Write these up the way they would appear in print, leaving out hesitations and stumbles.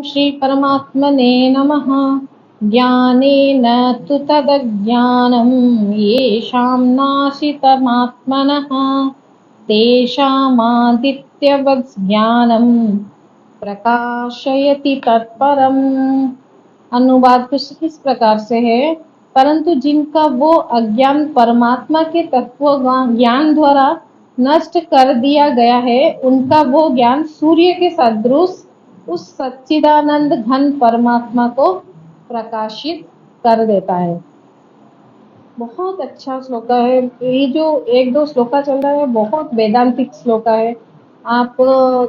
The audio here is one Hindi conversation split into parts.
श्री परमात्मने नमः। ज्ञानेन तु तदज्ञानं येषां नाशितमात्मनः तेषामादित्यवत् ज्ञानं प्रकाशयति तत्परम्। अनुवाद कुछ इस प्रकार से है, परंतु जिनका वो अज्ञान परमात्मा के तत्व ज्ञान द्वारा नष्ट कर दिया गया है, उनका वो ज्ञान सूर्य के सदृश उस सच्चिदानंद घन परमात्मा को प्रकाशित कर देता है। बहुत अच्छा श्लोका है। ये जो एक दो श्लोका चल रहा है बहुत वेदांतिक श्लोका है। आप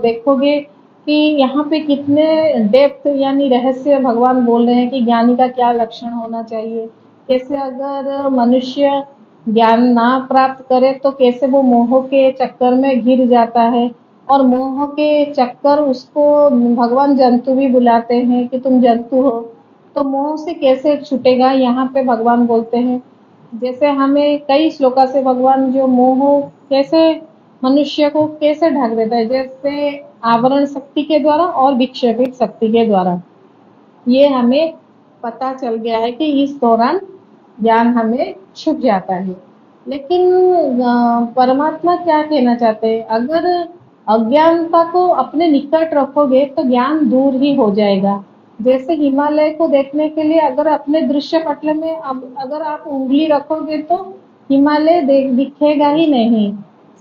देखोगे कि यहाँ पे कितने डेप्थ यानी रहस्य भगवान बोल रहे हैं कि ज्ञानी का क्या लक्षण होना चाहिए, कैसे अगर मनुष्य ज्ञान ना प्राप्त करे तो कैसे वो मोह के चक्कर में घिर जाता है, और मोह के चक्कर उसको भगवान जंतु भी बुलाते हैं कि तुम जंतु हो, तो मोह से कैसे छूटेगा। यहाँ पे भगवान बोलते हैं जैसे हमें कई श्लोका से भगवान जो मोह कैसे मनुष्य को कैसे ढक देता है, जैसे आवरण शक्ति के द्वारा और विक्षेपित शक्ति के द्वारा, ये हमें पता चल गया है कि इस दौरान ज्ञान हमें छुप जाता है। लेकिन परमात्मा क्या कहना चाहते हैं, अगर अज्ञानता को अपने निकट रखोगे तो ज्ञान दूर ही हो जाएगा। जैसे हिमालय को देखने के लिए अगर अपने दृश्य पटल में अगर आप उंगली रखोगे तो हिमालय दिखेगा ही नहीं।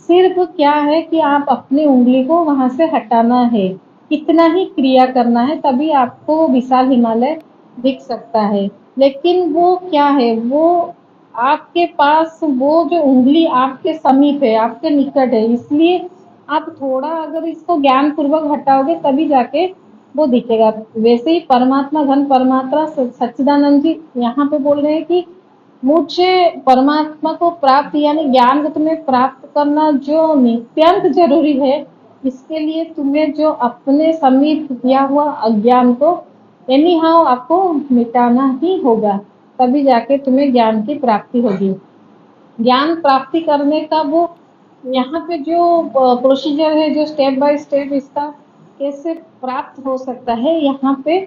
सिर्फ क्या है कि आप अपनी उंगली को वहां से हटाना है, कितना ही क्रिया करना है, तभी आपको विशाल हिमालय दिख सकता है। लेकिन वो क्या है, वो आपके पास, वो जो उंगली आपके समीप है, आपके निकट है, इसलिए आप थोड़ा अगर इसको ज्ञान पूर्वक हटाओगे तभी जाके वो दिखेगा। वैसे ही परमात्मा घन परमात्मा सच्चिदानंद जी यहाँ पे बोल रहे हैं कि मुझे परमात्मा को प्राप्त यानी ज्ञान को तुम्हें प्राप्त करना जो नित्यांत जरूरी है, इसके लिए तुम्हें जो अपने समीप किया हुआ अज्ञान को एनी हाउ आपको मिटाना ही होगा, तभी जाके तुम्हें ज्ञान की प्राप्ति होगी। ज्ञान प्राप्ति करने का वो यहाँ पे जो प्रोसीजर है, जो स्टेप बाय स्टेप इसका कैसे प्राप्त हो सकता है, यहाँ पे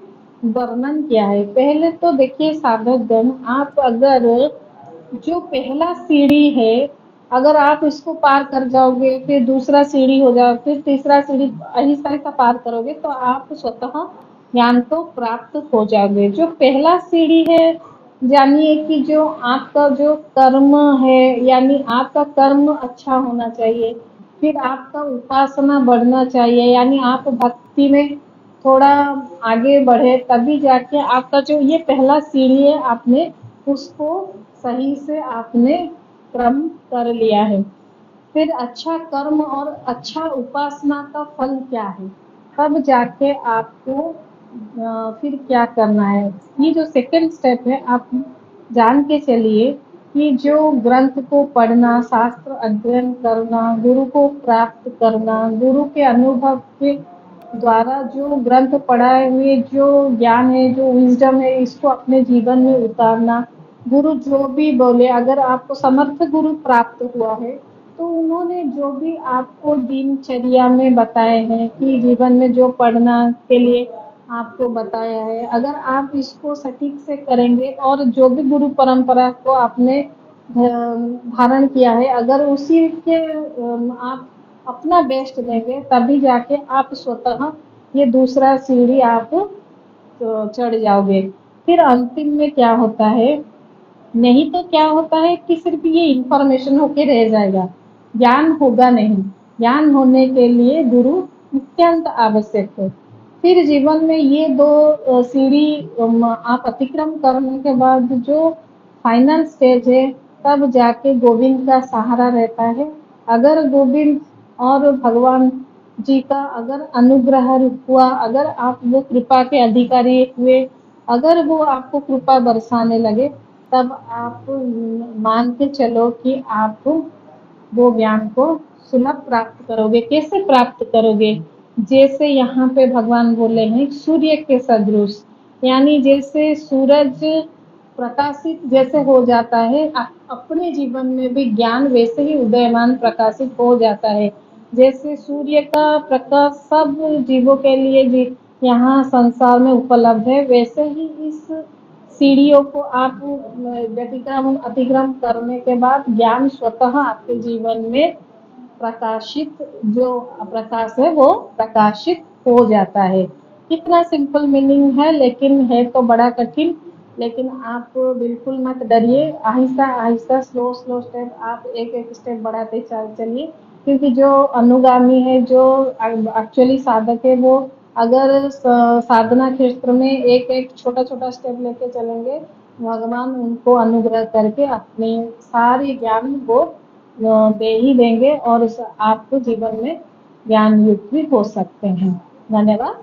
वर्णन किया है। पहले तो देखिए साधक गण, आप अगर जो पहला सीढ़ी है अगर आप इसको पार कर जाओगे, फिर दूसरा सीढ़ी हो जाओ, फिर तीसरा सीढ़ी आहिस्ता आहिस्ता पार करोगे तो आप स्वतः ज्ञान को प्राप्त हो जाओगे। जो पहला सीढ़ी है, जानिए कि जो आपका जो कर्म है यानी आपका कर्म अच्छा होना चाहिए, फिर आपका उपासना बढ़ना चाहिए यानी आप भक्ति में थोड़ा आगे बढ़े, तभी जाके आपका जो ये पहला सीढ़ी है आपने उसको सही से आपने क्रम कर लिया है। फिर अच्छा कर्म और अच्छा उपासना का फल क्या है, तब जाके आपको फिर क्या करना है। ये जो सेकंड स्टेप है, आप जान के चलिए कि जो ग्रंथ को पढ़ना, शास्त्र अध्ययन करना, गुरु को प्राप्त करना, गुरु के अनुभव के द्वारा जो ग्रंथ पढ़ाए हुए जो ज्ञान है, जो विजडम है, इसको अपने जीवन में उतारना। गुरु जो भी बोले, अगर आपको समर्थ गुरु प्राप्त हुआ है तो उन्होंने जो भी आपको दिनचर्या में बताए हैं कि जीवन में जो पढ़ना के लिए आपको बताया है, अगर आप इसको सटीक से करेंगे और जो भी गुरु परंपरा को आपने धारण किया है, अगर उसी के आप अपना बेस्ट देंगे, तभी जाके आप स्वतः ये दूसरा सीढ़ी आप चढ़ जाओगे। फिर अंतिम में क्या होता है, नहीं तो क्या होता है कि सिर्फ ये इंफॉर्मेशन होके रह जाएगा, ज्ञान होगा नहीं। ज्ञान होने के लिए गुरु अत्यंत आवश्यक है। फिर जीवन में ये दो सीढ़ी आप अतिक्रम करने के बाद जो फाइनल स्टेज है, तब जाके गोविंद का सहारा रहता है। अगर गोविंद और भगवान जी का अगर अनुग्रह हुआ, अगर आप वो कृपा के अधिकारी हुए, अगर वो आपको कृपा बरसाने लगे, तब आप मान के चलो कि आप वो ज्ञान को सुलभ प्राप्त करोगे। कैसे प्राप्त करोगे, जैसे यहाँ पे भगवान बोले हैं सूर्य के सदृश, यानी जैसे सूरज प्रकाशित जैसे हो जाता है, अपने जीवन में भी ज्ञान वैसे ही उदयमान प्रकाशित हो जाता है। जैसे सूर्य का प्रकाश सब जीवों के लिए यहाँ संसार में उपलब्ध है, वैसे ही इस सीढ़ियों को आप व्यतिक्रम अतिक्रम करने के बाद ज्ञान स्वतः आपके जीवन में प्रकाशित, जो प्रकाश है वो प्रकाशित हो जाता है। कितना सिंपल मीनिंग है, लेकिन है तो बड़ा कठिन। लेकिन आप बिल्कुल मत डरिए, Aahista Aahista slow slow step आप एक एक स्टेप बढ़ाते चलिए। क्योंकि जो अनुगामी है, जो एक्चुअली साधक है, वो अगर साधना क्षेत्र में एक एक छोटा छोटा स्टेप लेके चलेंगे, भगवान उनको अनुग्रह करके अपनी सारी ज्ञान वो दे ही देंगे और आपको जीवन में ज्ञान युक्त भी हो सकते हैं। धन्यवाद।